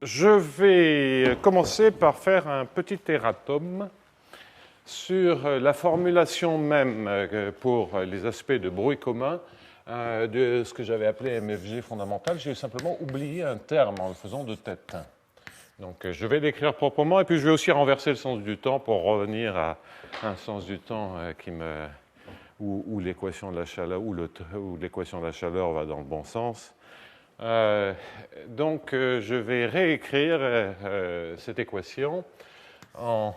Je vais commencer par faire un petit erratum sur la formulation même pour les aspects de bruit commun de ce que j'avais appelé MFG fondamental. J'ai simplement oublié un terme en le faisant de tête. Donc je vais l'écrire proprement et puis je vais aussi renverser le sens du temps pour revenir à un sens du temps où l'équation de la chaleur où l'équation de la chaleur va dans le bon sens. Donc, je vais réécrire cette équation en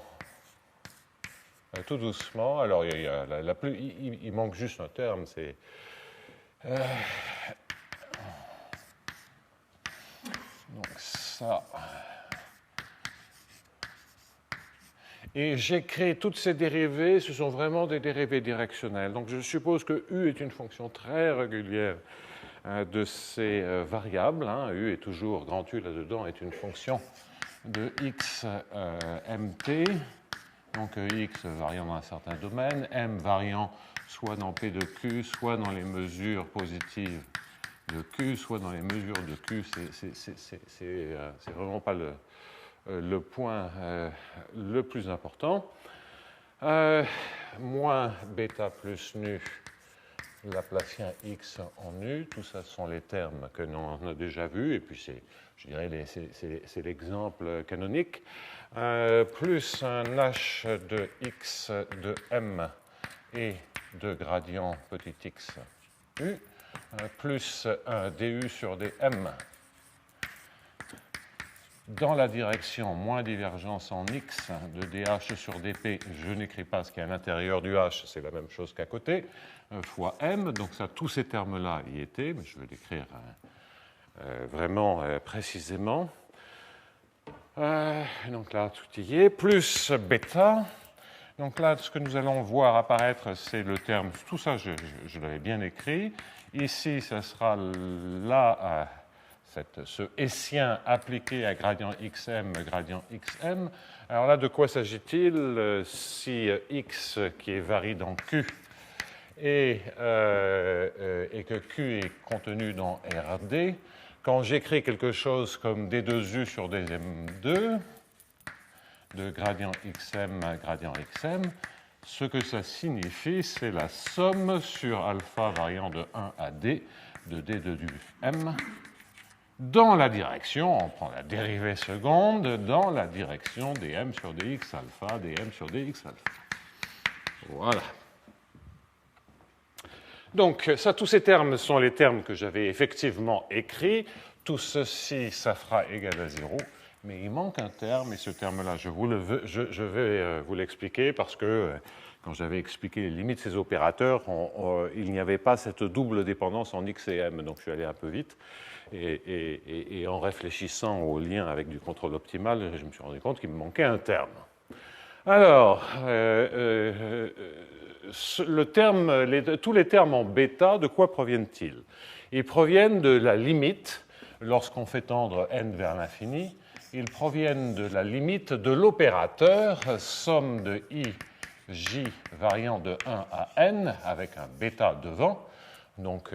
tout doucement. Alors, il manque juste un terme, c'est donc ça. Et j'ai créé toutes ces dérivées, ce sont vraiment des dérivées directionnelles. Donc, je suppose que U est une fonction très régulière de ces variables. U est toujours, grand U là-dedans, est une fonction de x mt, donc x variant dans un certain domaine, m variant soit dans P de Q, soit dans les mesures positives de Q, soit dans les mesures de Q. C'est vraiment pas le point le plus important. Moins bêta plus nu Laplacien x en u, tout ça sont les termes que l'on a déjà vus, et puis je dirais, c'est l'exemple canonique, plus un h de x de m et de gradient petit x u, plus un du sur dm dans la direction moins divergence en x de dh sur dp, je n'écris pas ce qui est à l'intérieur du h, c'est la même chose qu'à côté, fois m, donc ça, tous ces termes-là y étaient, mais je vais l'écrire vraiment précisément. Donc là, tout y est, plus bêta. Donc là, ce que nous allons voir apparaître, c'est le terme, tout ça, je l'avais bien écrit. Ici, ça sera là, ce hessien appliqué à gradient xm, gradient xm. Alors là, de quoi s'agit-il? Si x qui est varie dans q et que q est contenu dans Rd, quand j'écris quelque chose comme d2u sur dm2 de gradient xm, gradient xm, ce que ça signifie, c'est la somme sur alpha variant de 1 à d de d2 du m dans la direction, on prend la dérivée seconde, dans la direction dm sur dx alpha, dm sur dx alpha. Voilà. Donc, ça, tous ces termes sont les termes que j'avais effectivement écrits. Tout ceci, ça fera égal à 0. Mais il manque un terme, et ce terme-là, je vais vous l'expliquer parce que quand j'avais expliqué les limites de ces opérateurs, il n'y avait pas cette double dépendance en x et m, donc je suis allé un peu vite. Et en réfléchissant au lien avec du contrôle optimal, je me suis rendu compte qu'il me manquait un terme. Alors, tous les termes en bêta, de quoi proviennent-ils? Ils proviennent de la limite, lorsqu'on fait tendre n vers l'infini, ils proviennent de la limite de l'opérateur somme de i, j variant de 1 à n, avec un bêta devant. Donc,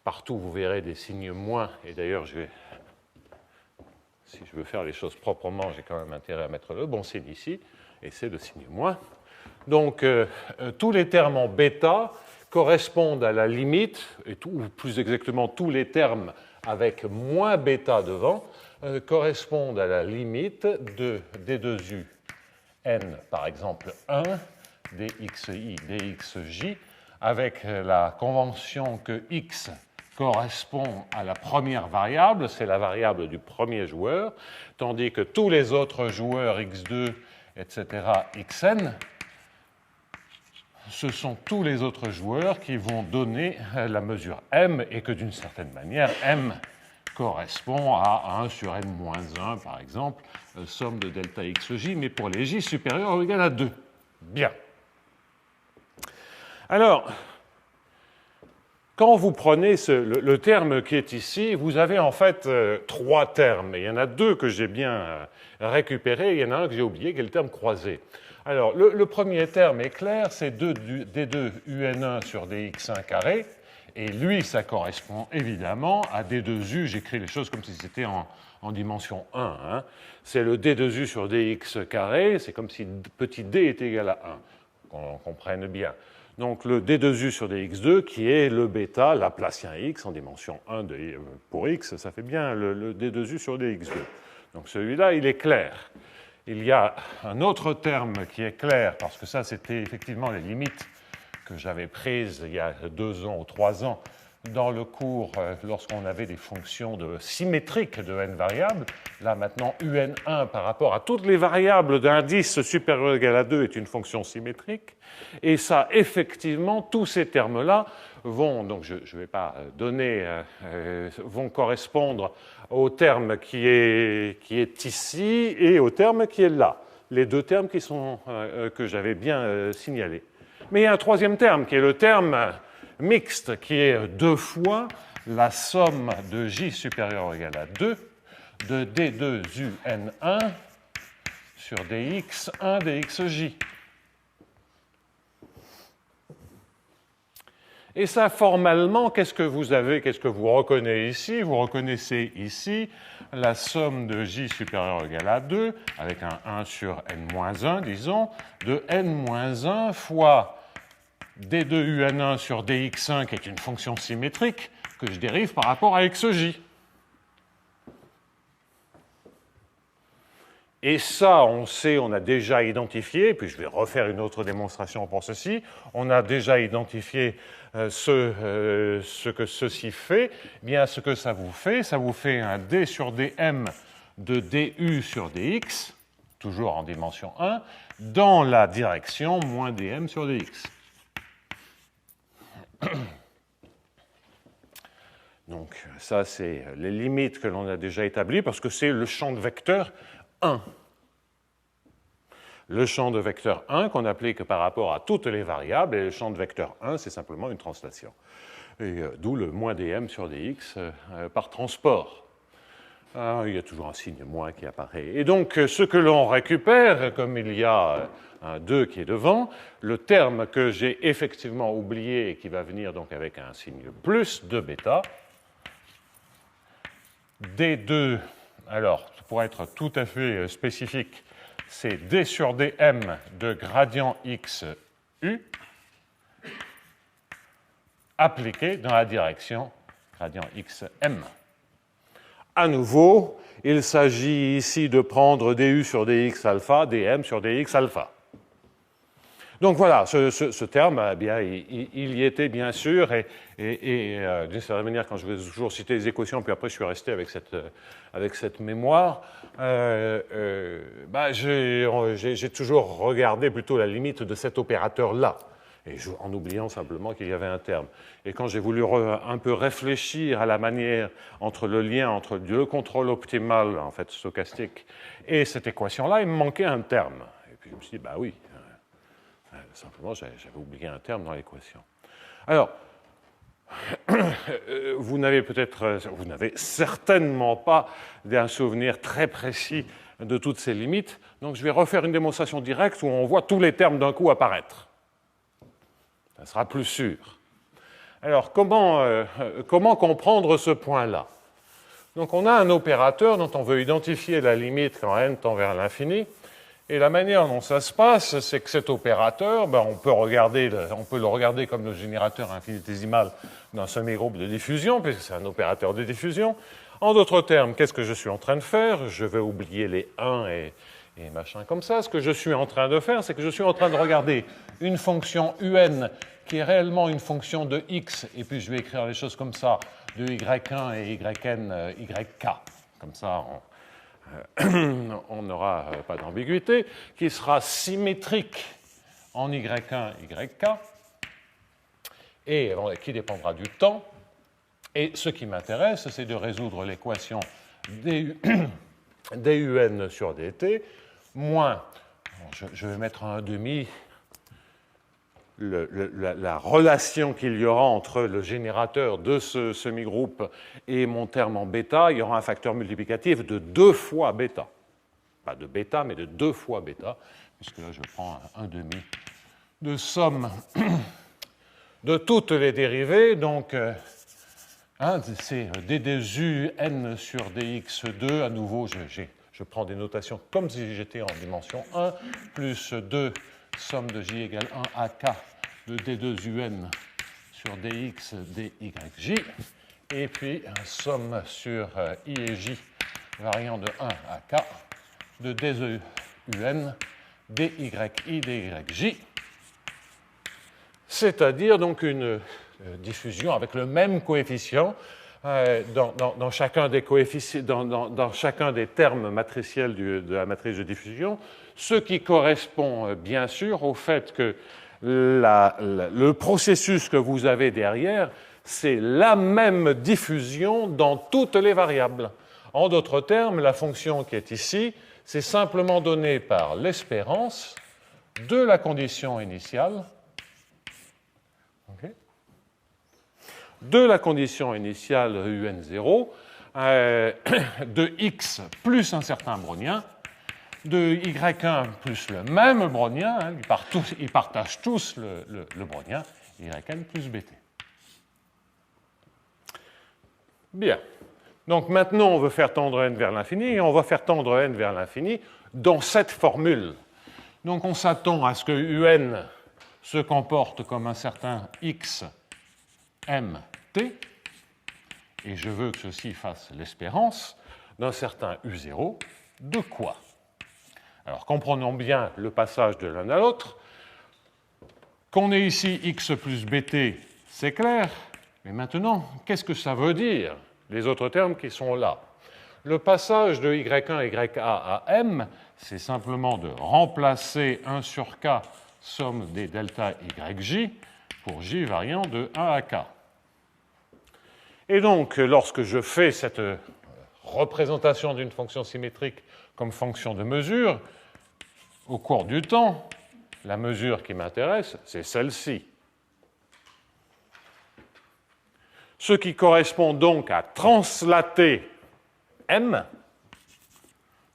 partout, vous verrez des signes moins, et d'ailleurs, si je veux faire les choses proprement, j'ai quand même intérêt à mettre le bon signe ici, et c'est le signe moins. Donc, tous les termes en bêta correspondent à la limite, ou plus exactement, tous les termes avec moins bêta devant correspondent à la limite de d2u n, par exemple 1, dxi, dxj, avec la convention que x correspond à la première variable, c'est la variable du premier joueur, tandis que tous les autres joueurs x2, etc., xn, ce sont tous les autres joueurs qui vont donner la mesure m, et que d'une certaine manière, m correspond à 1 sur n moins 1, par exemple, somme de delta xj, mais pour les j supérieurs ou égal à 2. Bien. Alors, quand vous prenez le terme qui est ici, vous avez en fait trois termes. Et il y en a deux que j'ai bien récupérés, et il y en a un que j'ai oublié, qui est le terme croisé. Alors, le premier terme est clair, c'est d2 un sur dx1 carré, Et lui, ça correspond évidemment à D2U. J'écris les choses comme si c'était en dimension 1. Hein. C'est le D2U sur dx carré. C'est comme si petit d est égal à 1. Qu'on comprenne bien. Donc le D2U sur dx2 qui est le bêta laplacien x en dimension 1 pour x, ça fait bien le D2U sur dx2. Donc celui-là, il est clair. Il y a un autre terme qui est clair, parce que ça, c'était effectivement les limites que j'avais prises il y a 2 ans ou 3 ans dans le cours lorsqu'on avait des fonctions symétriques de n variables. Là, maintenant, un par rapport à toutes les variables d'indice supérieur ou égal à 2 est une fonction symétrique. Et ça, effectivement, tous ces termes-là vont, donc je ne vais pas donner, vont correspondre au terme qui est ici et au terme qui est là. Les deux termes que j'avais bien signalés. Mais il y a un troisième terme qui est le terme mixte, qui est 2 fois la somme de j supérieur ou égal à 2 de d2un sur dx1 dxj. Et ça, formellement, qu'est-ce que vous avez, qu'est-ce que vous reconnaissez ici? Vous reconnaissez ici la somme de j supérieur ou égal à 2, avec un 1 sur n-1, disons, de n-1 fois d2un1 sur dx1, qui est une fonction symétrique, que je dérive par rapport à xj. Et ça, on sait, on a déjà identifié, puis je vais refaire une autre démonstration pour ceci, on a déjà identifié ce que ceci fait. Eh bien, ce que ça vous fait un d sur dm de du sur dx, toujours en dimension 1, dans la direction moins dm sur dx. Donc, ça, c'est les limites que l'on a déjà établies, parce que c'est le champ de vecteur 1. Le champ de vecteur 1 qu'on applique par rapport à toutes les variables, et le champ de vecteur 1, c'est simplement une translation. Et d'où le moins dm sur dx par transport. Il y a toujours un signe moins qui apparaît. Et donc, ce que l'on récupère, comme il y a un 2 qui est devant, le terme que j'ai effectivement oublié et qui va venir donc avec un signe plus de bêta, d2, alors, pour être tout à fait spécifique, c'est d sur dm de gradient xu appliqué dans la direction gradient xm. À nouveau, il s'agit ici de prendre du sur dx alpha, dm sur dx alpha. Donc voilà, ce terme, eh bien, il y était bien sûr, et d'une certaine manière, quand je vais toujours citer les équations, puis après je suis resté avec cette mémoire, j'ai toujours regardé plutôt la limite de cet opérateur-là, en oubliant simplement qu'il y avait un terme. Et quand j'ai voulu un peu réfléchir à la manière entre le lien entre le contrôle optimal, en fait stochastique, et cette équation-là, il me manquait un terme. Et puis je me suis dit, bah oui, simplement j'avais oublié un terme dans l'équation. Alors, vous n'avez certainement pas un souvenir très précis de toutes ces limites, donc je vais refaire une démonstration directe où on voit tous les termes d'un coup apparaître. Ça sera plus sûr. Alors, comment comprendre ce point-là? Donc, on a un opérateur dont on veut identifier la limite quand n tend vers l'infini, et la manière dont ça se passe, c'est que cet opérateur, on peut le regarder comme le générateur infinitésimal d'un semi-groupe de diffusion, puisque c'est un opérateur de diffusion. En d'autres termes, qu'est-ce que je suis en train de faire? Je vais oublier les 1 et machin comme ça. Ce que je suis en train de faire, c'est que je suis en train de regarder une fonction un qui est réellement une fonction de x, et puis je vais écrire les choses comme ça, de y1 et yk, comme ça on n'aura pas d'ambiguïté, qui sera symétrique en y1, yk, et qui dépendra du temps. Et ce qui m'intéresse, c'est de résoudre l'équation dun sur dt, moins, je vais mettre un demi, la relation qu'il y aura entre le générateur de ce semi-groupe et mon terme en bêta, il y aura un facteur multiplicatif de 2 fois bêta. Pas de bêta, mais de 2 fois bêta, puisque là je prends un demi de somme de toutes les dérivées, donc c'est d des u n sur dx2, à nouveau je prends des notations comme si j'étais en dimension 1, plus 2 somme de j égale 1 à k de d2un sur dx dyj, et puis somme sur i et j variant de 1 à k de dun dyi dyj, c'est-à-dire donc une diffusion avec le même coefficient dans chacun des coefficients, dans chacun des termes matriciels de la matrice de diffusion, ce qui correspond bien sûr au fait que le processus que vous avez derrière, c'est la même diffusion dans toutes les variables. En d'autres termes, la fonction qui est ici, c'est simplement donné par l'espérance de la condition initiale, de la condition initiale un0 de x plus un certain brownien, de y1 plus le même brownien, ils partagent tous le brownien, yn plus bt. Bien. Donc maintenant, on veut faire tendre n vers l'infini, et on va faire tendre n vers l'infini dans cette formule. Donc on s'attend à ce que un se comporte comme un certain x mt, et je veux que ceci fasse l'espérance d'un certain u0 de quoi? Alors comprenons bien le passage de l'un à l'autre. Qu'on ait ici x plus bt, c'est clair, mais maintenant, qu'est-ce que ça veut dire, les autres termes qui sont là? Le passage de y1, ya à m, c'est simplement de remplacer 1 sur k somme des delta yj pour j variant de 1 à k. Et donc, lorsque je fais cette représentation d'une fonction symétrique comme fonction de mesure, au cours du temps, la mesure qui m'intéresse, c'est celle-ci. Ce qui correspond donc à translater m.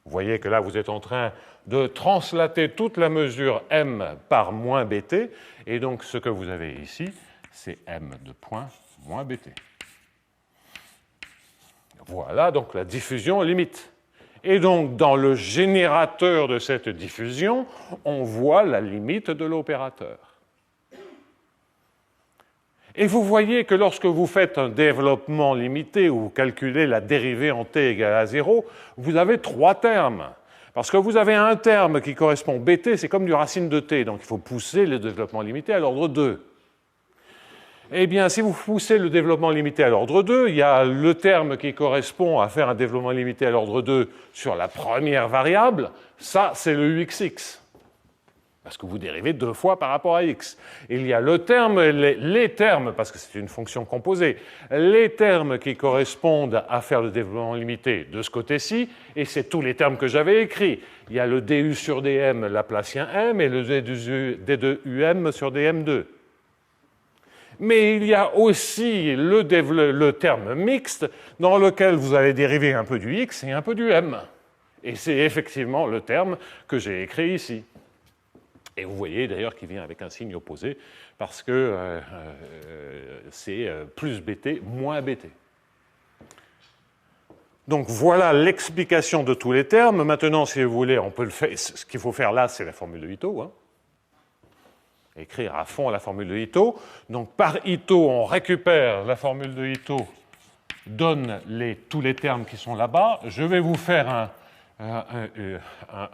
Vous voyez que là, vous êtes en train de translater toute la mesure m par moins bt, et donc ce que vous avez ici, c'est m de point moins bt. Voilà donc la diffusion limite. Et donc, dans le générateur de cette diffusion, on voit la limite de l'opérateur. Et vous voyez que lorsque vous faites un développement limité, où vous calculez la dérivée en t égale à 0, vous avez 3 termes. Parce que vous avez un terme qui correspond bt, c'est comme du racine de t, donc il faut pousser le développement limité à l'ordre 2. Eh bien, si vous poussez le développement limité à l'ordre 2, il y a le terme qui correspond à faire un développement limité à l'ordre 2 sur la première variable, ça c'est le uxx, parce que vous dérivez 2 fois par rapport à x. Il y a le terme, les termes, parce que c'est une fonction composée, les termes qui correspondent à faire le développement limité de ce côté-ci, et c'est tous les termes que j'avais écrits. Il y a le du sur dm laplacien m et le d2um sur dm2. Mais il y a aussi le terme mixte dans lequel vous allez dériver un peu du x et un peu du m. Et c'est effectivement le terme que j'ai écrit ici. Et vous voyez d'ailleurs qu'il vient avec un signe opposé parce que c'est plus bt moins bt. Donc voilà l'explication de tous les termes. Maintenant, si vous voulez, on peut le faire. Ce qu'il faut faire là, c'est la formule de Ito. Écrire à fond la formule de Ito. Donc par Ito, on récupère la formule de Ito, donne tous les termes qui sont là-bas. Je vais vous faire un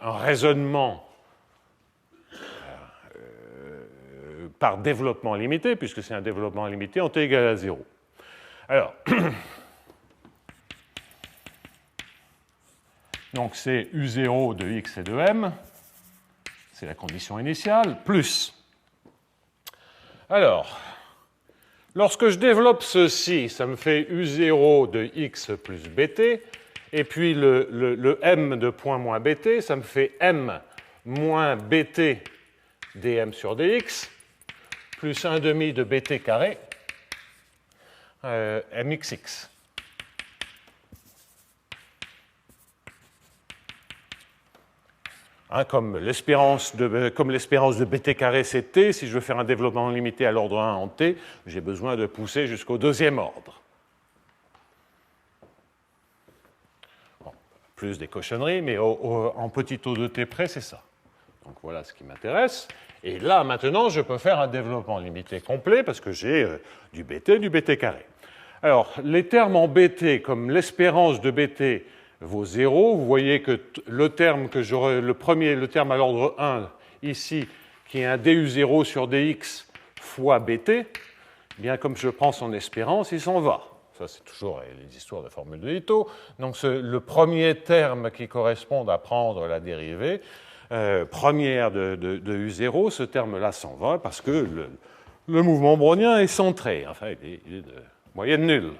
raisonnement par développement limité, puisque c'est un développement limité en t égale à 0. Alors, donc c'est U0 de x et de m, c'est la condition initiale, plus. Alors, lorsque je développe ceci, ça me fait U0 de x plus bt, et puis le m de point moins bt, ça me fait m moins bt dm sur dx, plus 1,5 de bt carré, mxx. Comme l'espérance de bt carré c'est t, si je veux faire un développement limité à l'ordre 1 en t, j'ai besoin de pousser jusqu'au deuxième ordre. Bon, plus des cochonneries, mais en petit o de t près, c'est ça. Donc voilà ce qui m'intéresse. Et là, maintenant, je peux faire un développement limité complet parce que j'ai du bt carré. Alors, les termes en bt, comme l'espérance de bt vaut 0, vous voyez que le terme que j'aurai, le terme à l'ordre 1, ici, qui est un du0 sur dx fois bt, eh bien, comme je prends son espérance, il s'en va. Ça, c'est toujours les histoires de formule de Ito. Donc, le premier terme qui correspond à prendre la dérivée, première de U0, ce terme-là s'en va parce que le mouvement brownien est centré. Enfin, il est de moyenne nulle.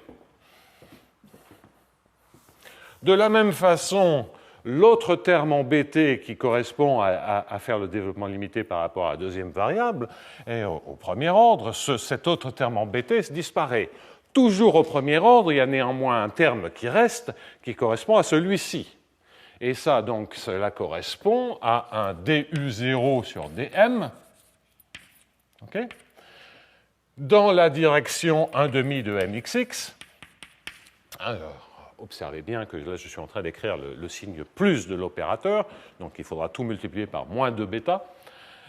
De la même façon, l'autre terme en bt qui correspond à faire le développement limité par rapport à la deuxième variable, et au premier ordre, cet autre terme en bt disparaît. Toujours au premier ordre, il y a néanmoins un terme qui reste, qui correspond à celui-ci. Et ça, donc, cela correspond à un du0 sur dm, okay, dans la direction 1,5 de mxx. Alors, observez bien que là, je suis en train d'écrire le signe plus de l'opérateur, donc il faudra tout multiplier par moins 2 bêta.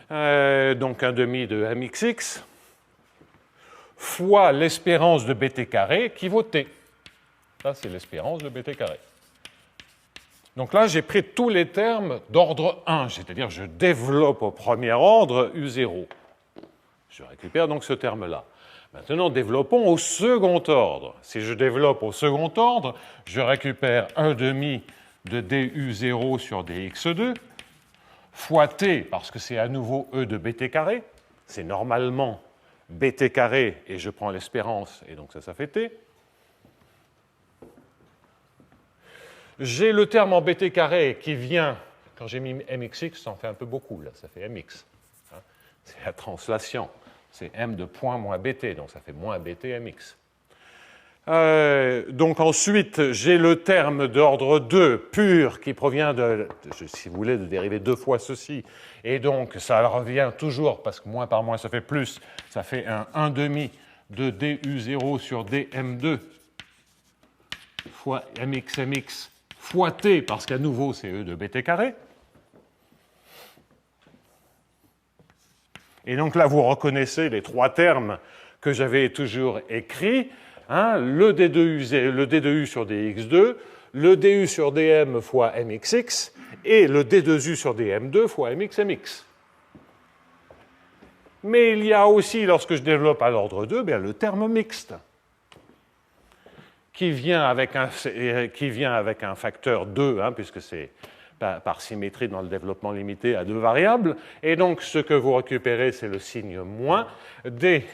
Donc 1,5 de mxx fois l'espérance de bt carré qui vaut t. Ça, c'est l'espérance de bt carré. Donc là, j'ai pris tous les termes d'ordre 1, c'est-à-dire je développe au premier ordre U0. Je récupère donc ce terme-là. Maintenant, développons au second ordre. Si je développe au second ordre, je récupère 1,5 de du0 sur dx2 fois t, parce que c'est à nouveau e de bt carré. C'est normalement bt carré, et je prends l'espérance, et donc ça fait t. J'ai le terme en bt carré qui vient, quand j'ai mis mxx, ça en fait un peu beaucoup, là, ça fait mx. C'est la translation. C'est m de point moins bt, donc ça fait moins bt mx. Donc ensuite, j'ai le terme d'ordre 2 pur qui provient si vous voulez, de dériver deux fois ceci. Et donc, ça revient toujours, parce que moins par moins, ça fait plus. Ça fait un 1,5 de du0 sur dm2 fois mx fois t, parce qu'à nouveau, c'est e de bt carré. Et donc là, vous reconnaissez les trois termes que j'avais toujours écrits, le d2u sur dx2, le du sur dm fois mxx, et le d2u sur dm2 fois mx. Mais il y a aussi, lorsque je développe à l'ordre 2, le terme mixte, qui vient avec un facteur 2, puisque c'est par symétrie dans le développement limité à deux variables. Et donc, ce que vous récupérez, c'est le signe moins d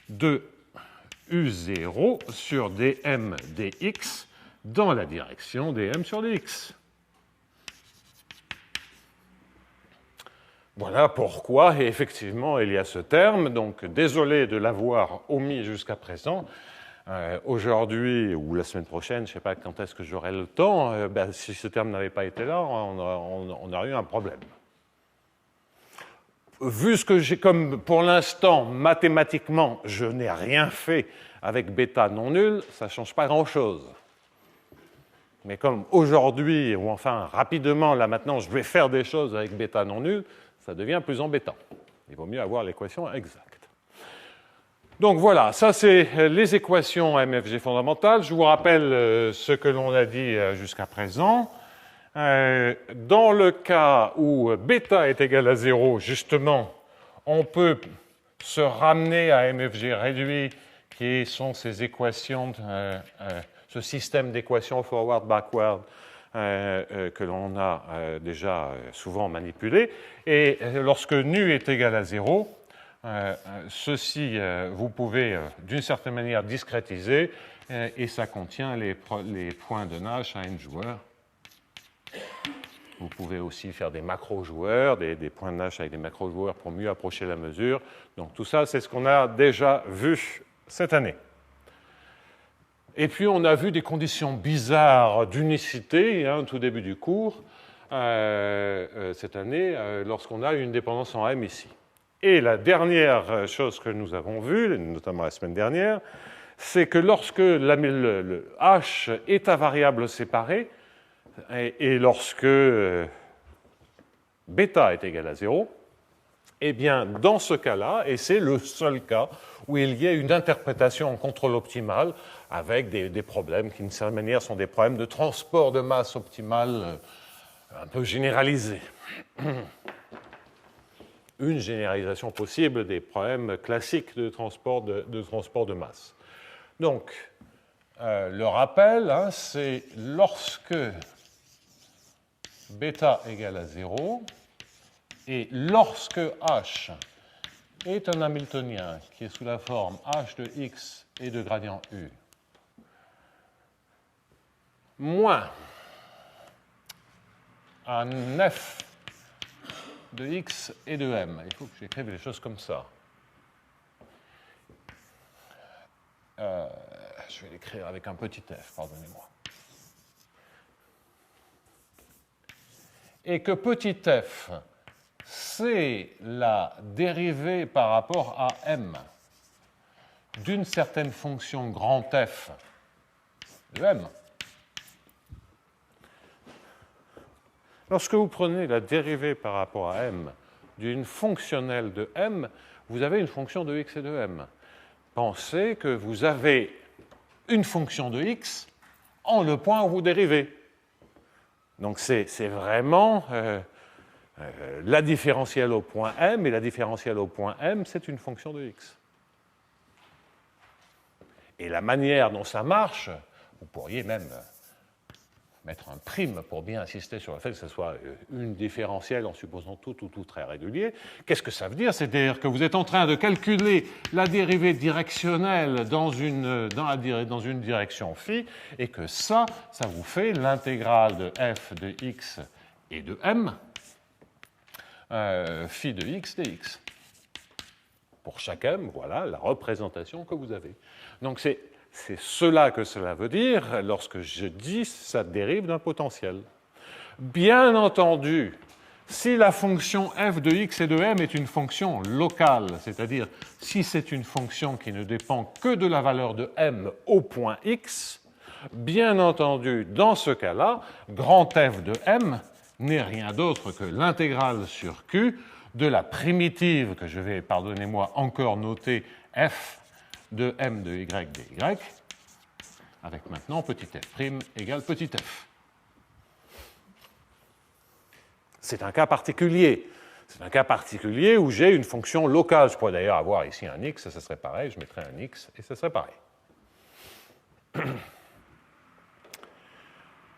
de u0 sur dm dx dans la direction dm sur dx. Voilà pourquoi, et effectivement, il y a ce terme. Donc, désolé de l'avoir omis jusqu'à présent. Aujourd'hui ou la semaine prochaine, je ne sais pas quand est-ce que j'aurai le temps, si ce terme n'avait pas été là, on aurait eu un problème. Vu ce que j'ai, comme pour l'instant, mathématiquement, je n'ai rien fait avec bêta non nul, ça ne change pas grand-chose. Mais comme aujourd'hui, ou enfin rapidement, là maintenant, je vais faire des choses avec bêta non nul, ça devient plus embêtant. Il vaut mieux avoir l'équation exacte. Donc voilà, ça c'est les équations MFG fondamentales. Je vous rappelle ce que l'on a dit jusqu'à présent. Dans le cas où bêta est égal à 0, justement, on peut se ramener à MFG réduit, qui sont ces équations, ce système d'équations forward-backward que l'on a déjà souvent manipulé. Et lorsque nu est égal à 0, ceci, vous pouvez d'une certaine manière discrétiser, et ça contient les points de Nash à n joueurs. Vous pouvez aussi faire des macro-joueurs, des points de Nash avec des macro-joueurs pour mieux approcher la mesure. Donc tout ça, c'est ce qu'on a déjà vu cette année. Et puis on a vu des conditions bizarres d'unicité, tout début du cours, cette année lorsqu'on a une dépendance en M ici. Et la dernière chose que nous avons vue, notamment la semaine dernière, c'est que lorsque le H est à variable séparée et lorsque bêta est égal à 0, eh bien, dans ce cas-là, et c'est le seul cas où il y a une interprétation en contrôle optimal avec des problèmes qui, d'une certaine manière, sont des problèmes de transport de masse optimale un peu généralisés. Une généralisation possible des problèmes classiques de transport de masse. Donc, le rappel, hein, c'est lorsque bêta égale à 0 et lorsque H est un Hamiltonien qui est sous la forme H de x et de gradient U moins un f de x et de m. Il faut que j'écrive les choses comme ça. Je vais l'écrire avec un petit f, pardonnez-moi. Et que petit f, c'est la dérivée par rapport à m d'une certaine fonction grand F de m. Lorsque vous prenez la dérivée par rapport à m d'une fonctionnelle de m, vous avez une fonction de x et de m. Pensez que vous avez une fonction de x en le point où vous dérivez. Donc c'est vraiment la différentielle au point m, et la différentielle au point m, c'est une fonction de x. Et la manière dont ça marche, vous pourriez même mettre un prime pour bien insister sur le fait que ce soit une différentielle en supposant tout très régulier. Qu'est-ce que ça veut dire? C'est-à-dire que vous êtes en train de calculer la dérivée directionnelle dans une direction phi, et que ça vous fait l'intégrale de f de x et de m, phi de x dx. Pour chaque m, voilà la représentation que vous avez. Donc c'est cela que cela veut dire lorsque je dis ça dérive d'un potentiel. Bien entendu, si la fonction f de x et de m est une fonction locale, c'est-à-dire si c'est une fonction qui ne dépend que de la valeur de m au point x, bien entendu, dans ce cas-là, grand f de m n'est rien d'autre que l'intégrale sur q de la primitive que je vais, pardonnez-moi, encore noter f de m de y dy, avec maintenant petit f' égale petit f. C'est un cas particulier. C'est un cas particulier où j'ai une fonction locale. Je pourrais d'ailleurs avoir ici un x, ça serait pareil, je mettrais un x et ça serait pareil.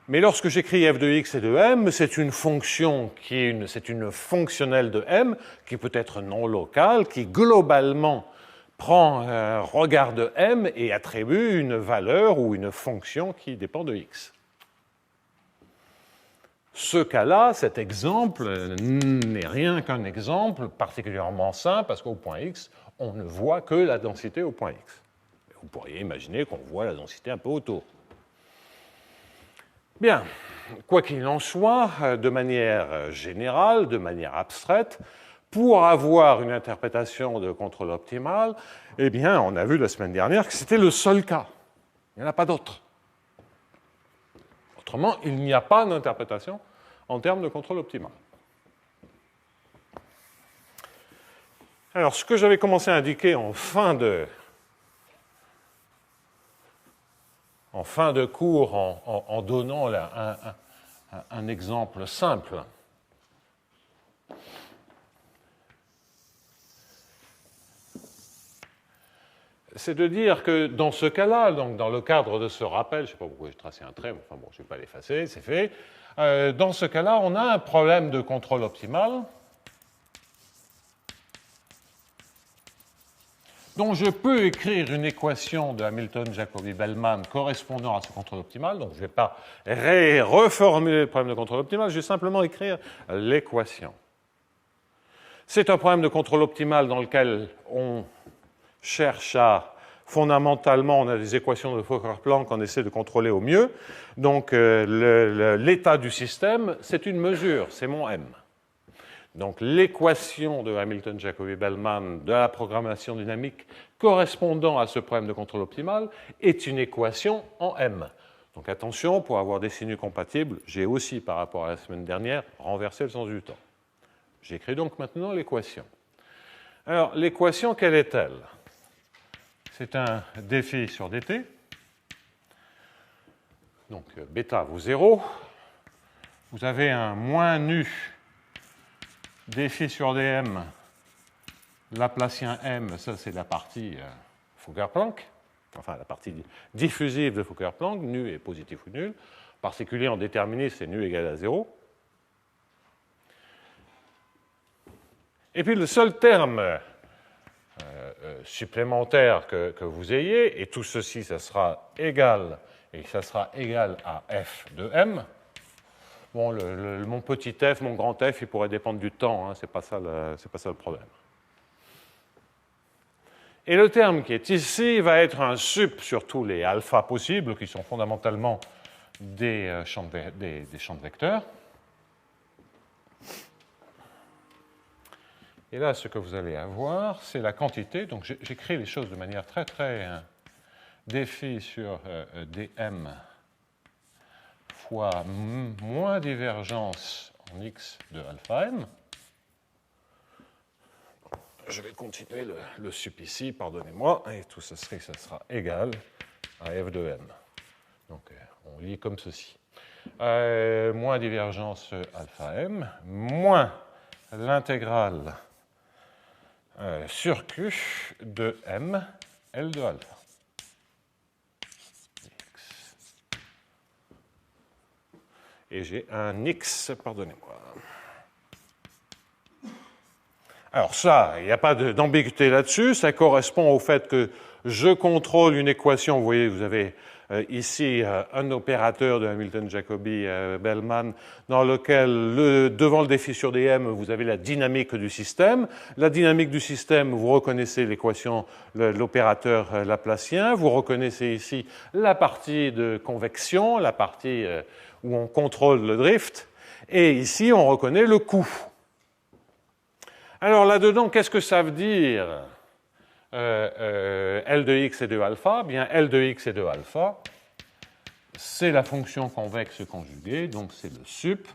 Mais lorsque j'écris f de x et de m, c'est une fonction c'est une fonctionnelle de m qui peut être non locale, qui globalement prend regard de m et attribue une valeur ou une fonction qui dépend de x. Ce cas-là, cet exemple, n'est rien qu'un exemple particulièrement simple, parce qu'au point x, on ne voit que la densité au point x. Vous pourriez imaginer qu'on voit la densité un peu autour. Bien, quoi qu'il en soit, de manière générale, de manière abstraite, pour avoir une interprétation de contrôle optimal, eh bien, on a vu la semaine dernière que c'était le seul cas. Il n'y en a pas d'autre. Autrement, il n'y a pas d'interprétation en termes de contrôle optimal. Alors, ce que j'avais commencé à indiquer en fin de cours, en donnant là, un exemple simple, c'est de dire que dans ce cas-là, donc dans le cadre de ce rappel, je ne sais pas pourquoi j'ai tracé un trait, mais enfin bon, je ne vais pas l'effacer, c'est fait. Dans ce cas-là, on a un problème de contrôle optimal dont je peux écrire une équation de Hamilton-Jacobi-Bellman correspondant à ce contrôle optimal. Donc je ne vais pas reformuler le problème de contrôle optimal, je vais simplement écrire l'équation. C'est un problème de contrôle optimal dans lequel on cherche à Fondamentalement, on a des équations de Fokker-Planck qu'on essaie de contrôler au mieux. Donc, l'état du système, c'est une mesure, c'est mon M. Donc, l'équation de Hamilton-Jacobi-Bellman de la programmation dynamique correspondant à ce problème de contrôle optimal est une équation en M. Donc, attention, pour avoir des sinus compatibles, j'ai aussi, par rapport à la semaine dernière, renversé le sens du temps. J'écris donc maintenant l'équation. Alors, l'équation, quelle est-elle? C'est un défi sur dt. Donc, bêta vaut 0. Vous avez un moins nu défi sur dm, Laplacien m, ça c'est la partie Fokker-Planck, enfin la partie diffusive de Fokker-Planck, nu est positif ou nul. En particulier en déterministe, c'est nu égal à 0. Et puis le seul terme supplémentaire que vous ayez, et tout ceci, ça sera égal, et ça sera égal à f de m. Bon, mon petit f, mon grand f, il pourrait dépendre du temps, hein, c'est pas ça le problème. Et le terme qui est ici va être un sup sur tous les alpha possibles, qui sont fondamentalement des champs de vecteurs. Et là, ce que vous allez avoir, c'est la quantité. Donc, j'écris les choses de manière très, très défi sur dm fois moins divergence en x de alpha m. Je vais continuer le sup ici, pardonnez-moi, et tout ça sera égal à f de m. Donc, on lit comme ceci. Moins divergence alpha m, moins l'intégrale sur q de m, L de alpha. Et j'ai un x, pardonnez-moi. Alors ça, il n'y a pas d'ambiguïté là-dessus, ça correspond au fait que je contrôle une équation, vous voyez, vous avez ici un opérateur de Hamilton-Jacobi-Bellman dans lequel, devant le défi sur dm, vous avez la dynamique du système. La dynamique du système, vous reconnaissez l'équation, l'opérateur laplacien, vous reconnaissez ici la partie de convection, la partie où on contrôle le drift, et ici on reconnaît le coût. Alors là-dedans, qu'est-ce que ça veut dire L de x et de alpha? Bien, L de x et de alpha, c'est la fonction convexe conjuguée, donc c'est le sup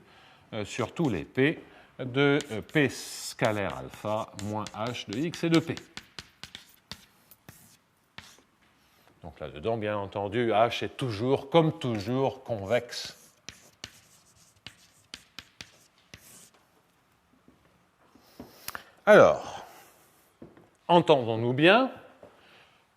sur tous les p de p scalaire alpha moins h de x et de p. Donc là-dedans, bien entendu, h est toujours, comme toujours, convexe. Alors, entendons-nous bien,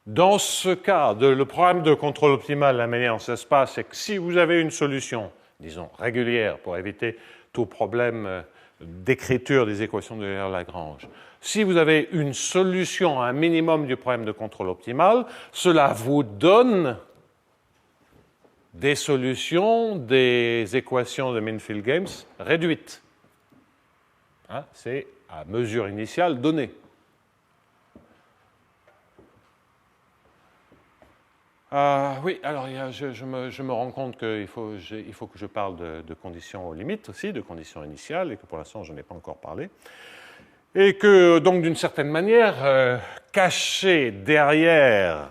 dans ce cas, le problème de contrôle optimal, la manière dont ça se passe, c'est que si vous avez une solution, disons, régulière, pour éviter tout problème d'écriture des équations de Lagrange, si vous avez une solution à un minimum du problème de contrôle optimal, cela vous donne des solutions des équations de Minfield-Games réduites. Hein, c'est à mesure initiale donnée. Oui, alors je me rends compte qu'il faut que je parle de conditions limites aussi, de conditions initiales, et que pour l'instant je n'ai pas encore parlé. Et que donc d'une certaine manière, caché derrière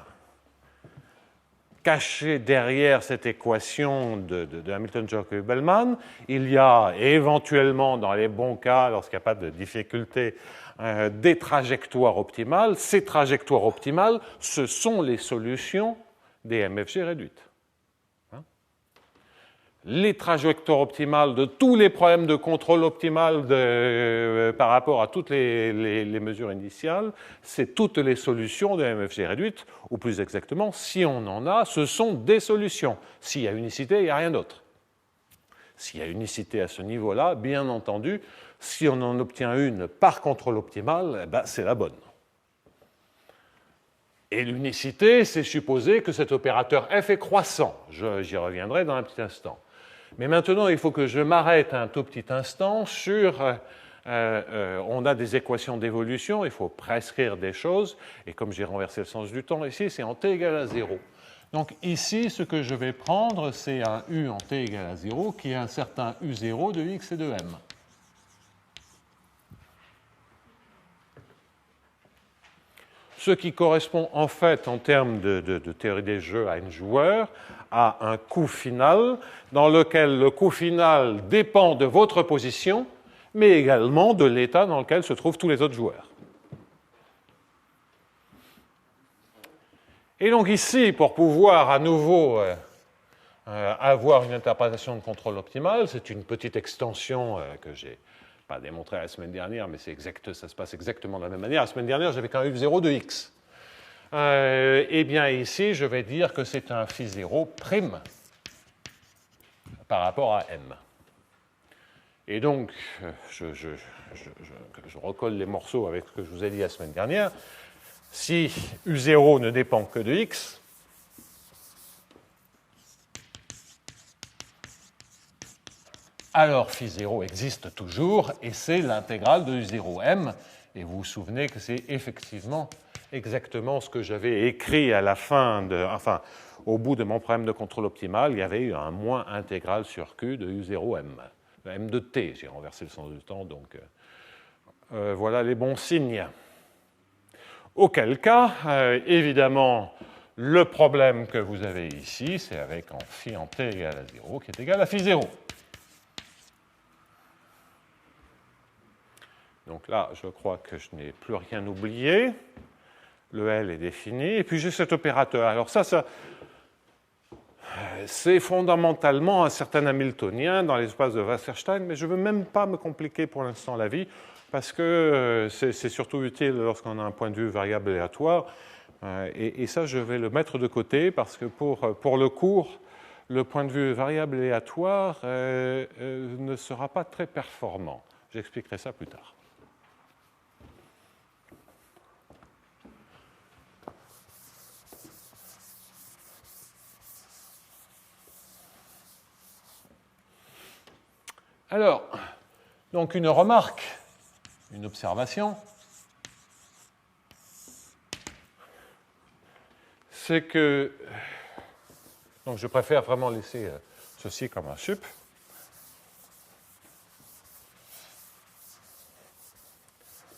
cette équation de Hamilton-Jacobi-Bellman, il y a éventuellement, dans les bons cas, lorsqu'il n'y a pas de difficulté, des trajectoires optimales. Ces trajectoires optimales, ce sont les solutions des MFG réduites. Les trajectoires optimales de tous les problèmes de contrôle optimal par rapport à toutes les mesures initiales, c'est toutes les solutions de MFG réduites, ou plus exactement, si on en a, ce sont des solutions. S'il y a unicité, il n'y a rien d'autre. S'il y a unicité à ce niveau-là, bien entendu, si on en obtient une par contrôle optimal, eh ben, c'est la bonne. Et l'unicité, c'est supposer que cet opérateur f est croissant. J'y reviendrai dans un petit instant. Mais maintenant, il faut que je m'arrête un tout petit instant sur on a des équations d'évolution, il faut prescrire des choses, et comme j'ai renversé le sens du temps ici, c'est en t égale à 0. Donc ici, ce que je vais prendre, c'est un u en t égale à 0 qui est un certain u0 de x et de m. Ce qui correspond en fait, en termes de théorie des jeux à un joueur, à un coup final, dans lequel le coup final dépend de votre position, mais également de l'état dans lequel se trouvent tous les autres joueurs. Et donc ici, pour pouvoir à nouveau avoir une interprétation de contrôle optimal, c'est une petite extension que j'ai pas démontré la semaine dernière, mais ça se passe exactement de la même manière. La semaine dernière, j'avais qu'un u0 de x. Eh bien ici, je vais dire que c'est un phi0 prime par rapport à m. Et donc, je recolle les morceaux avec ce que je vous ai dit la semaine dernière. Si u0 ne dépend que de x, alors phi0 existe toujours, et c'est l'intégrale de u0m. Et vous vous souvenez que c'est effectivement exactement ce que j'avais écrit à la fin enfin, au bout de mon problème de contrôle optimal, il y avait eu un moins intégral sur q de u0m. M de t, j'ai renversé le sens du temps, donc voilà les bons signes. Auquel cas, évidemment, le problème que vous avez ici, c'est avec en phi en t égale à 0, qui est égal à phi0. Donc là, je crois que je n'ai plus rien oublié. Le L est défini. Et puis j'ai cet opérateur. Alors ça c'est fondamentalement un certain Hamiltonien dans l'espace de Wasserstein, mais je ne veux même pas me compliquer pour l'instant la vie, parce que c'est surtout utile lorsqu'on a un point de vue variable aléatoire. Et ça, je vais le mettre de côté, parce que pour le cours, le point de vue variable aléatoire ne sera pas très performant. J'expliquerai ça plus tard. Alors, donc une remarque, une observation, c'est que, donc je préfère vraiment laisser ceci comme un sup.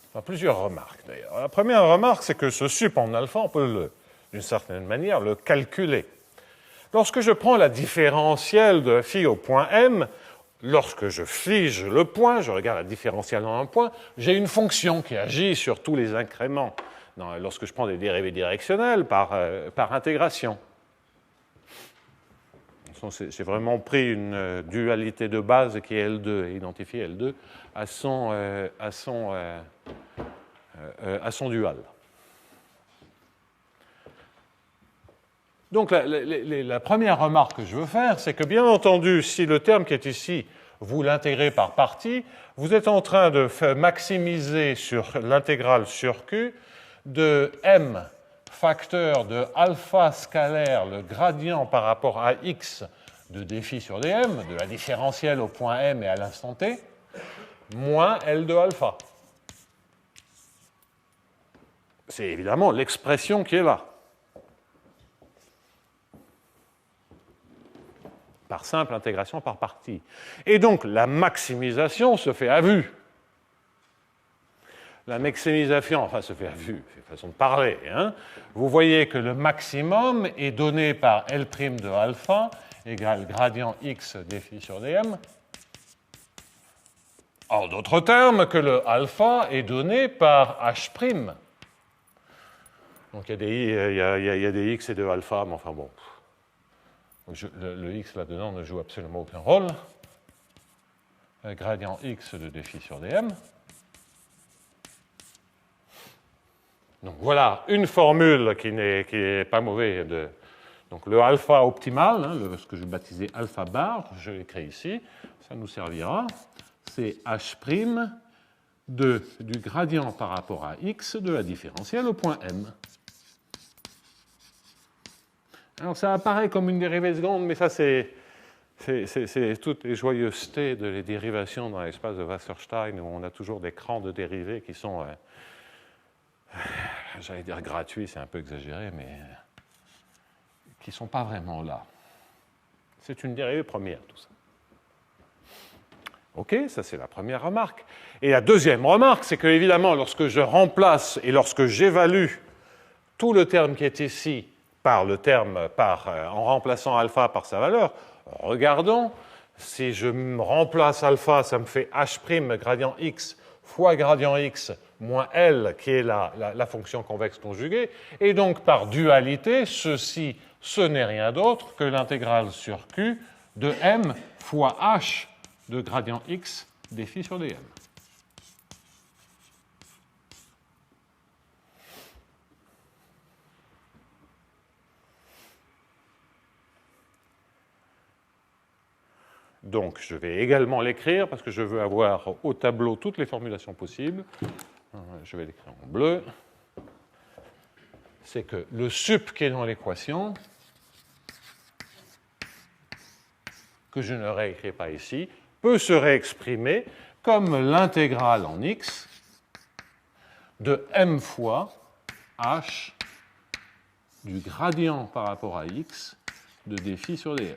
Enfin, plusieurs remarques d'ailleurs. La première remarque, c'est que ce sup en alpha, on peut d'une certaine manière le calculer. Lorsque je prends la différentielle de phi au point m, lorsque je fige le point, je regarde la différentielle dans un point, j'ai une fonction qui agit sur tous les incréments lorsque je prends des dérivées directionnelles par intégration. J'ai vraiment pris une dualité de base qui est L2 et identifié L2 à son dual. Donc la première remarque que je veux faire, c'est que bien entendu, si le terme qui est ici, vous l'intégrez par partie, vous êtes en train de maximiser sur l'intégrale sur Q de m facteur de alpha scalaire, le gradient par rapport à x de dφ sur dm, de la différentielle au point m et à l'instant t, moins L de alpha. C'est évidemment l'expression qui est là. Par simple intégration par partie. Et donc, la maximisation se fait à vue. La maximisation, enfin, se fait à vue, c'est une façon de parler. Hein. Vous voyez que le maximum est donné par L' de alpha égale gradient x dφ sur dm. En d'autres termes, que le alpha est donné par h'. Donc, il y a des x et de alpha, mais enfin bon. Le x là-dedans ne joue absolument aucun rôle. Gradient x de dφ sur dm. Donc voilà une formule qui n'est pas mauvaise. Donc le alpha optimal, hein, ce que je baptisais alpha bar, je l'écris ici, ça nous servira. C'est h' du gradient par rapport à x de la différentielle au point m. Alors ça apparaît comme une dérivée seconde, mais ça c'est c'est toutes les joyeusetés de les dérivations dans l'espace de Wasserstein où on a toujours des crans de dérivés qui sont, j'allais dire gratuits, c'est un peu exagéré, mais qui ne sont pas vraiment là. C'est une dérivée première, tout ça. OK, ça c'est la première remarque. Et la deuxième remarque, c'est que évidemment, lorsque je remplace et lorsque j'évalue tout le terme qui est ici par le terme, en remplaçant alpha par sa valeur, regardons, si je remplace alpha, ça me fait h' gradient x fois gradient x moins L, qui est la fonction convexe conjuguée, et donc par dualité, ceci, ce n'est rien d'autre que l'intégrale sur Q de m fois h de gradient x des phi sur dm. Donc, je vais également l'écrire parce que je veux avoir au tableau toutes les formulations possibles. Je vais l'écrire en bleu. C'est que le sup qui est dans l'équation, que je ne réécris pas ici, peut se réexprimer comme l'intégrale en x de m fois h du gradient par rapport à x de d phi sur dm.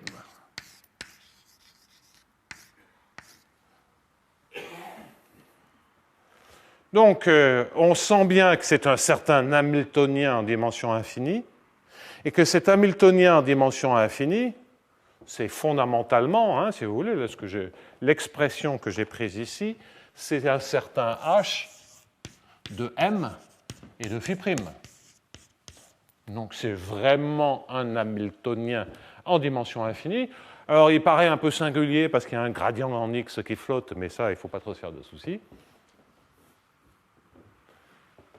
Donc, on sent bien que c'est un certain Hamiltonien en dimension infinie, et que cet Hamiltonien en dimension infinie, c'est fondamentalement, si vous voulez, l'expression que j'ai prise ici, c'est un certain h de m et de phi'. Donc, c'est vraiment un Hamiltonien en dimension infinie. Alors, il paraît un peu singulier parce qu'il y a un gradient en x qui flotte, mais ça, il ne faut pas trop se faire de soucis.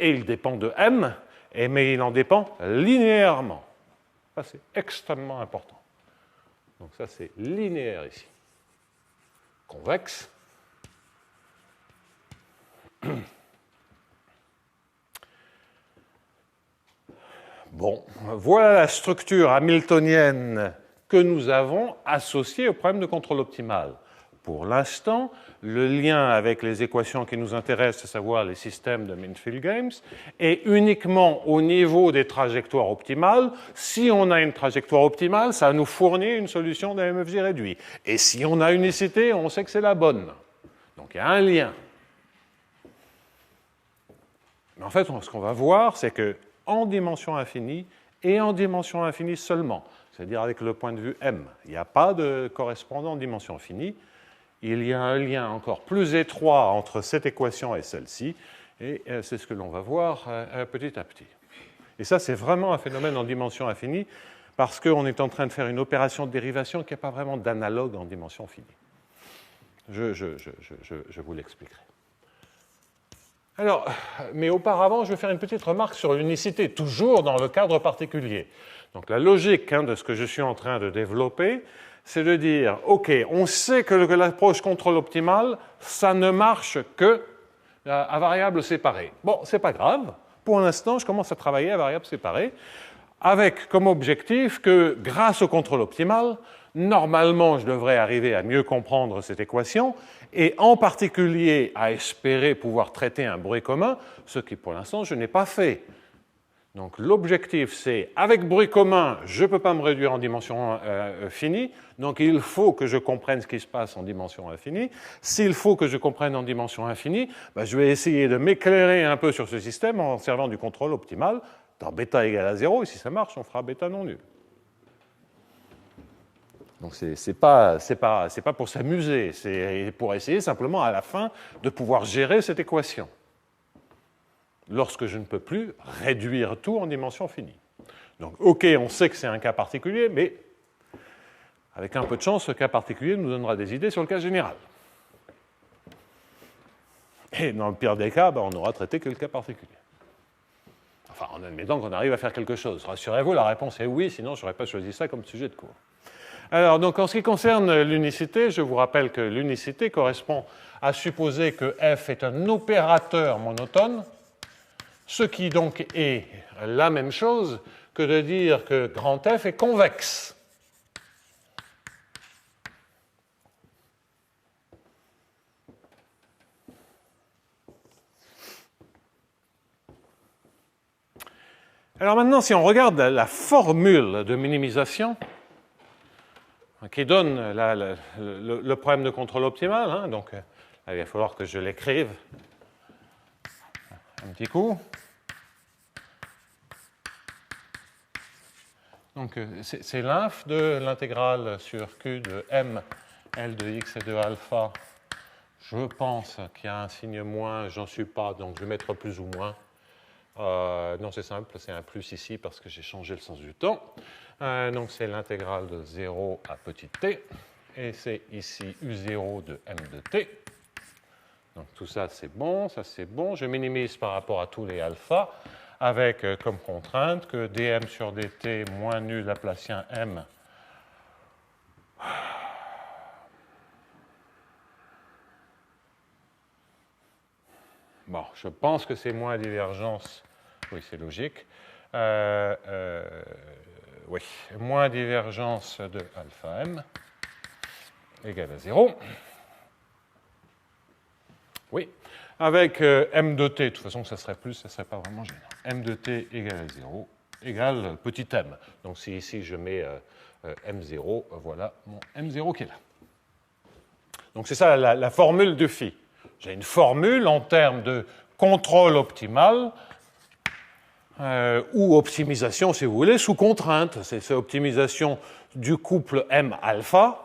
Et il dépend de m, mais il en dépend linéairement. Ça, c'est extrêmement important. Donc ça, c'est linéaire ici. Convexe. Bon, voilà la structure hamiltonienne que nous avons associée au problème de contrôle optimal. Pour l'instant, le lien avec les équations qui nous intéressent, à savoir les systèmes de Minfield-Games, est uniquement au niveau des trajectoires optimales. Si on a une trajectoire optimale, ça nous fournit une solution d'un MFJ réduit. Et si on a unicité, on sait que c'est la bonne. Donc il y a un lien. Mais en fait, ce qu'on va voir, c'est qu'en dimension infinie, et en dimension infinie seulement, c'est-à-dire avec le point de vue m, il n'y a pas de correspondant en dimension infinie. Il y a un lien encore plus étroit entre cette équation et celle-ci, et c'est ce que l'on va voir petit à petit. Et ça, c'est vraiment un phénomène en dimension infinie, parce qu'on est en train de faire une opération de dérivation qui n'a pas vraiment d'analogue en dimension finie. Je vous l'expliquerai. Alors, mais auparavant, je vais faire une petite remarque sur l'unicité, toujours dans le cadre particulier. Donc la logique de ce que je suis en train de développer, c'est de dire, OK, on sait que l'approche contrôle optimale, ça ne marche que à variables séparées. Bon, c'est pas grave. Pour l'instant, je commence à travailler à variables séparées, avec comme objectif que, grâce au contrôle optimal, normalement, je devrais arriver à mieux comprendre cette équation, et en particulier à espérer pouvoir traiter un bruit commun, ce qui, pour l'instant, je n'ai pas fait. Donc l'objectif, c'est, avec bruit commun, je ne peux pas me réduire en dimension finie, donc il faut que je comprenne ce qui se passe en dimension infinie. S'il faut que je comprenne en dimension infinie, je vais essayer de m'éclairer un peu sur ce système en servant du contrôle optimal, dans bêta égale à 0, et si ça marche, on fera bêta non nul. Donc c'est pas pour s'amuser, c'est pour essayer simplement à la fin de pouvoir gérer cette équation, lorsque je ne peux plus réduire tout en dimension finie. Donc, OK, on sait que c'est un cas particulier, mais avec un peu de chance, ce cas particulier nous donnera des idées sur le cas général. Et dans le pire des cas, on n'aura traité que le cas particulier. Enfin, en admettant qu'on arrive à faire quelque chose. Rassurez-vous, la réponse est oui, sinon je n'aurais pas choisi ça comme sujet de cours. Alors, donc, en ce qui concerne l'unicité, je vous rappelle que l'unicité correspond à supposer que f est un opérateur monotone, ce qui donc est la même chose que de dire que grand F est convexe. Alors maintenant, si on regarde la formule de minimisation qui donne le problème de contrôle optimal, hein, donc là, il va falloir que je l'écrive un petit coup. Donc c'est l'inf de l'intégrale sur Q de m, L de x et de alpha. Je pense qu'il y a un signe moins, j'en suis pas, donc je vais mettre plus ou moins. Non, c'est simple, c'est un plus ici parce que j'ai changé le sens du temps. Donc c'est l'intégrale de 0 à petit t, et c'est ici u0 de m de t. Donc tout ça c'est bon, ça c'est bon. Je minimise par rapport à tous les alphas, avec comme contrainte que dm sur dt moins nu laplacien m bon, je pense que c'est moins divergence. Oui, c'est logique. Oui, moins divergence de alpha m égale à 0. Oui, avec m de t, de toute façon, ça serait plus, ça ne serait pas vraiment gênant. M de t égale à 0 égale petit m. Donc si ici je mets m0, voilà mon m0 qui est là. Donc c'est ça la formule de phi. J'ai une formule en termes de contrôle optimal ou optimisation, si vous voulez, sous contrainte. C'est optimisation du couple m-alpha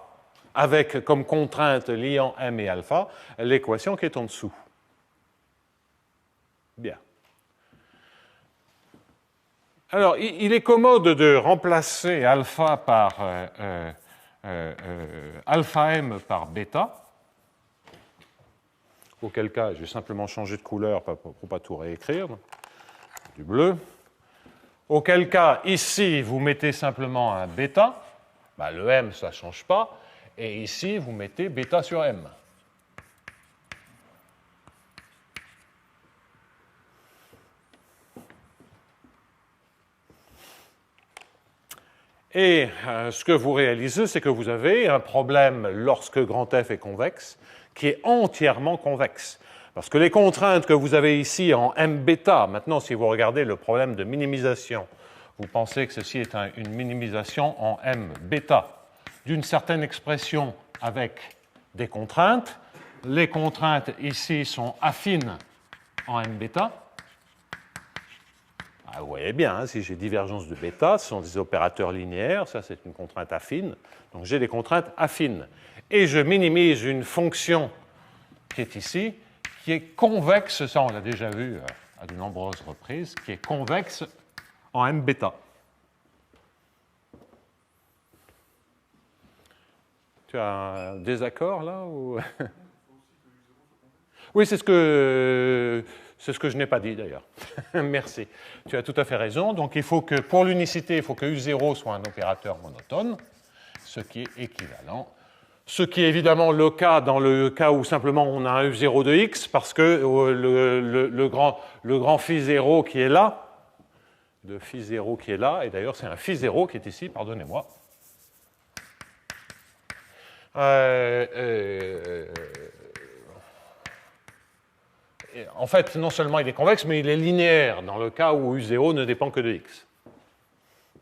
avec comme contrainte liant m et alpha l'équation qui est en dessous. Bien. Alors, il est commode de remplacer alpha par alpha m par bêta, auquel cas, je vais simplement changer de couleur pour ne pas tout réécrire, du bleu. Auquel cas, ici, vous mettez simplement un bêta, ben, le m, ça ne change pas, et ici, vous mettez bêta sur m. Et ce que vous réalisez, c'est que vous avez un problème lorsque grand F est convexe, qui est entièrement convexe. Parce que les contraintes que vous avez ici en m bêta, maintenant si vous regardez le problème de minimisation, vous pensez que ceci est une minimisation en m bêta d'une certaine expression avec des contraintes. Les contraintes ici sont affines en m bêta. Ah, vous voyez bien, hein, si j'ai divergence de bêta, ce sont des opérateurs linéaires, ça c'est une contrainte affine, donc j'ai des contraintes affines. Et je minimise une fonction qui est ici, qui est convexe, ça on l'a déjà vu à de nombreuses reprises, qui est convexe en m bêta. Tu as un désaccord là ou... Oui, c'est ce que je n'ai pas dit d'ailleurs. Merci. Tu as tout à fait raison. Donc il faut que, pour l'unicité, il faut que U0 soit un opérateur monotone, ce qui est équivalent. Ce qui est évidemment le cas dans le cas où simplement on a un U0 de x, parce que le grand phi 0 qui est là, le phi 0 qui est là, et d'ailleurs c'est un phi 0 qui est ici, pardonnez-moi. En fait, non seulement il est convexe, mais il est linéaire dans le cas où U0 ne dépend que de x.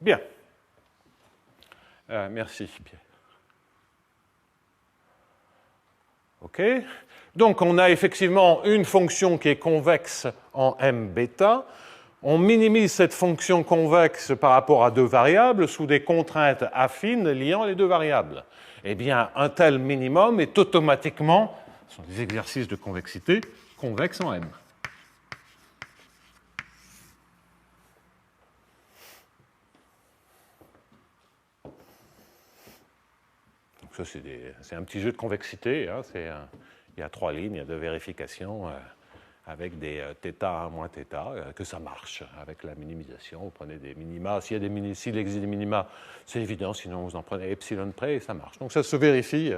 Bien. Merci, Pierre. OK. Donc, on a effectivement une fonction qui est convexe en m bêta. On minimise cette fonction convexe par rapport à deux variables sous des contraintes affines liant les deux variables. Eh bien, un tel minimum est automatiquement, ce sont des exercices de convexité, convexe en M. Donc ça, c'est un petit jeu de convexité. Hein, il y a 3 lignes de vérification avec des θ moins θ, que ça marche avec la minimisation. Vous prenez des minima. S'il existe des minima, c'est évident, sinon vous en prenez epsilon près et ça marche. Donc ça se vérifie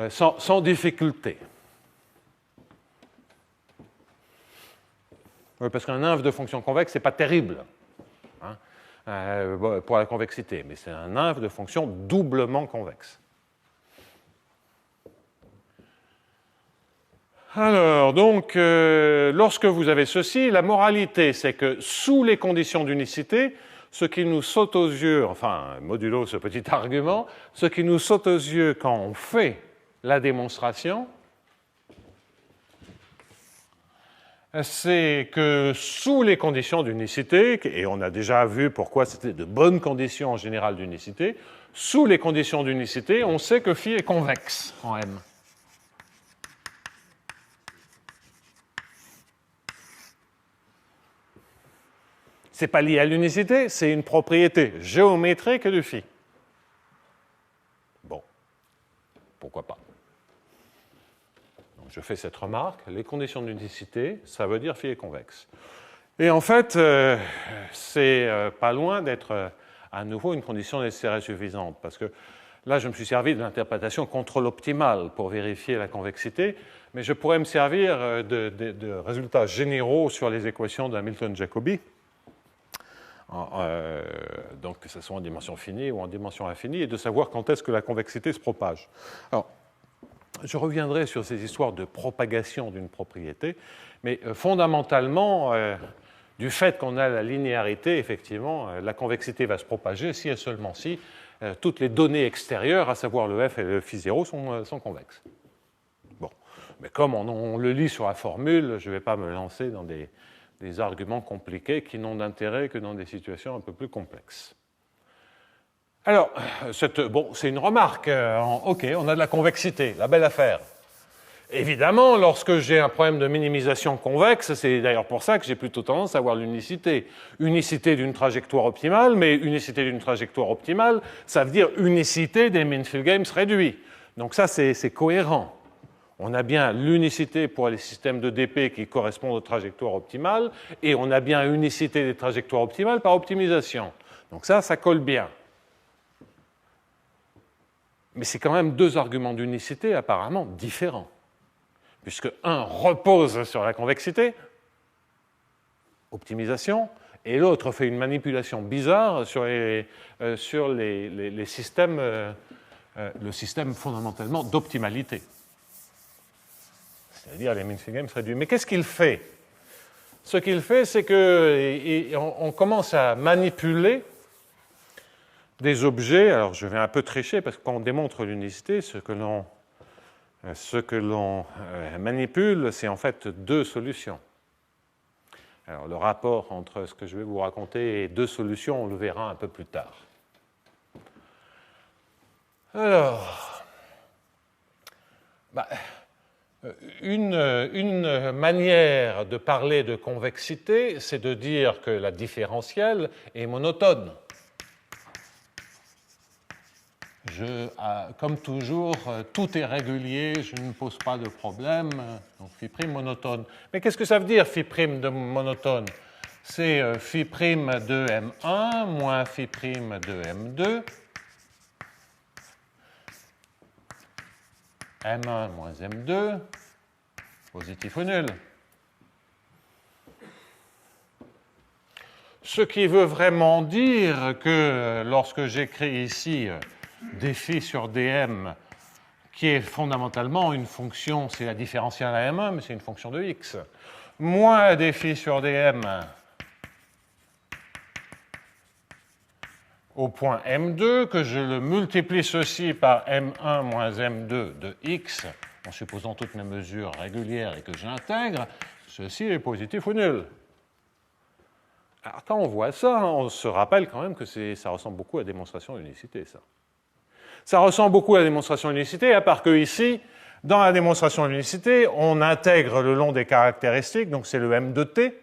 sans difficulté. Oui, parce qu'un inf de fonction convexe, ce n'est pas terrible hein, pour la convexité, mais c'est un inf de fonction doublement convexe. Alors, donc, lorsque vous avez ceci, la moralité, c'est que sous les conditions d'unicité, ce qui nous saute aux yeux, enfin, modulo ce petit argument, ce qui nous saute aux yeux quand on fait la démonstration, c'est que sous les conditions d'unicité, et on a déjà vu pourquoi c'était de bonnes conditions en général d'unicité, sous les conditions d'unicité, on sait que phi est convexe en M. Ce n'est pas lié à l'unicité, c'est une propriété géométrique de phi. Bon, pourquoi pas. Donc je fais cette remarque, les conditions d'unicité, ça veut dire phi est convexe. Et en fait, c'est pas loin d'être à nouveau une condition nécessaire et suffisante, parce que là, je me suis servi de l'interprétation contrôle optimale pour vérifier la convexité, mais je pourrais me servir de résultats généraux sur les équations d'Hamilton-Jacobi, donc que ce soit en dimension finie ou en dimension infinie, et de savoir quand est-ce que la convexité se propage. Alors, je reviendrai sur ces histoires de propagation d'une propriété, mais fondamentalement, du fait qu'on a la linéarité, effectivement, la convexité va se propager si et seulement si toutes les données extérieures, à savoir le f et le phi 0, sont convexes. Bon, mais comme on le lit sur la formule, je ne vais pas me lancer dans des arguments compliqués qui n'ont d'intérêt que dans des situations un peu plus complexes. Alors, c'est une remarque. OK, on a de la convexité, la belle affaire. Évidemment, lorsque j'ai un problème de minimisation convexe, c'est d'ailleurs pour ça que j'ai plutôt tendance à avoir l'unicité. Unicité d'une trajectoire optimale, mais unicité d'une trajectoire optimale, ça veut dire unicité des min-field games réduits. Donc ça, c'est cohérent. On a bien l'unicité pour les systèmes de dp qui correspondent aux trajectoires optimales, et on a bien unicité des trajectoires optimales par optimisation. Donc ça colle bien. Mais c'est quand même deux arguments d'unicité apparemment différents, puisque un repose sur la convexité, optimisation, et l'autre fait une manipulation bizarre sur les systèmes, le système fondamentalement d'optimalité, c'est-à-dire les min-field games réduits. Mais qu'est-ce qu'il fait? Ce qu'il fait, c'est qu'on commence à manipuler des objets. Alors je vais un peu tricher, parce que quand on démontre l'unicité, ce que l'on manipule, c'est en fait deux solutions. Alors le rapport entre ce que je vais vous raconter et deux solutions, on le verra un peu plus tard. Alors, une manière de parler de convexité, c'est de dire que la différentielle est monotone. Comme toujours, tout est régulier, je ne pose pas de problème, donc phi' monotone. Mais qu'est-ce que ça veut dire phi' de monotone? C'est phi' de M1 moins phi' de M2, M1 moins M2, positif ou nul. Ce qui veut vraiment dire que lorsque j'écris ici dφ sur dm, qui est fondamentalement une fonction, c'est la différentielle à M1, mais c'est une fonction de x, moins dφ sur dm au point M2, que je le multiplie ceci par M1 moins M2 de x, en supposant toutes mes mesures régulières et que je l'intègre, ceci est positif ou nul. Alors quand on voit ça, on se rappelle quand même que ça ressemble beaucoup à la démonstration d'unicité, ça. Ça ressemble beaucoup à la démonstration d'unicité, à part que ici, dans la démonstration d'unicité, on intègre le long des caractéristiques, donc c'est le M de t.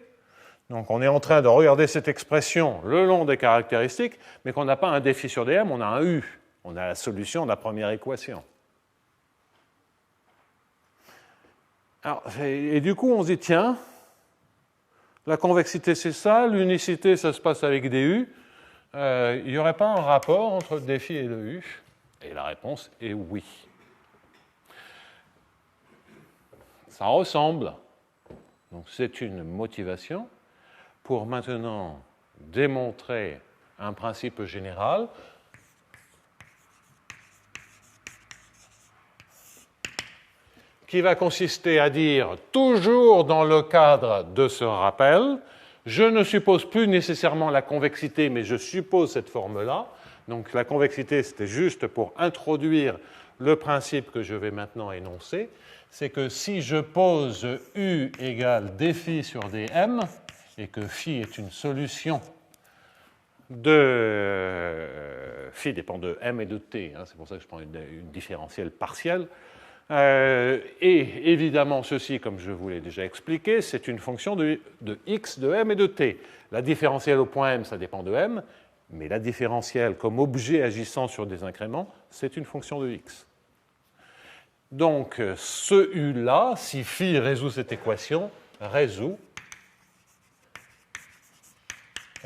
Donc on est en train de regarder cette expression le long des caractéristiques, mais qu'on n'a pas un dφ sur dm, on a un u. On a la solution de la première équation. Alors, et du coup, on se dit, tiens, la convexité c'est ça, l'unicité ça se passe avec des u. Il n'y aurait pas un rapport entre le dφ et le u? Et la réponse est oui. Ça ressemble. Donc c'est une motivation pour maintenant démontrer un principe général qui va consister à dire, toujours dans le cadre de ce rappel, je ne suppose plus nécessairement la convexité, mais je suppose cette forme-là. Donc la convexité, c'était juste pour introduire le principe que je vais maintenant énoncer, c'est que si je pose U égale dφ sur dm, et que φ est une solution de... Φ dépend de m et de t, hein, c'est pour ça que je prends une différentielle partielle, et évidemment, ceci, comme je vous l'ai déjà expliqué, c'est une fonction de x, de m et de t. La différentielle au point m, ça dépend de m, mais la différentielle comme objet agissant sur des incréments, c'est une fonction de x. Donc, ce u-là, si phi résout cette équation, résout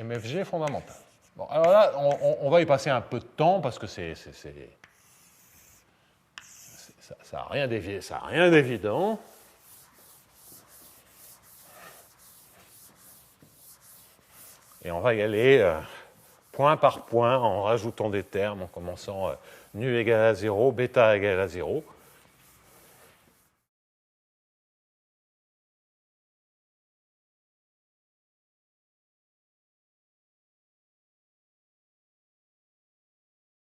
MFG fondamental. Bon, alors là, on va y passer un peu de temps parce que ça n'a rien d'évident. Et on va y aller point par point en rajoutant des termes, en commençant nu égale à 0, bêta égale à 0.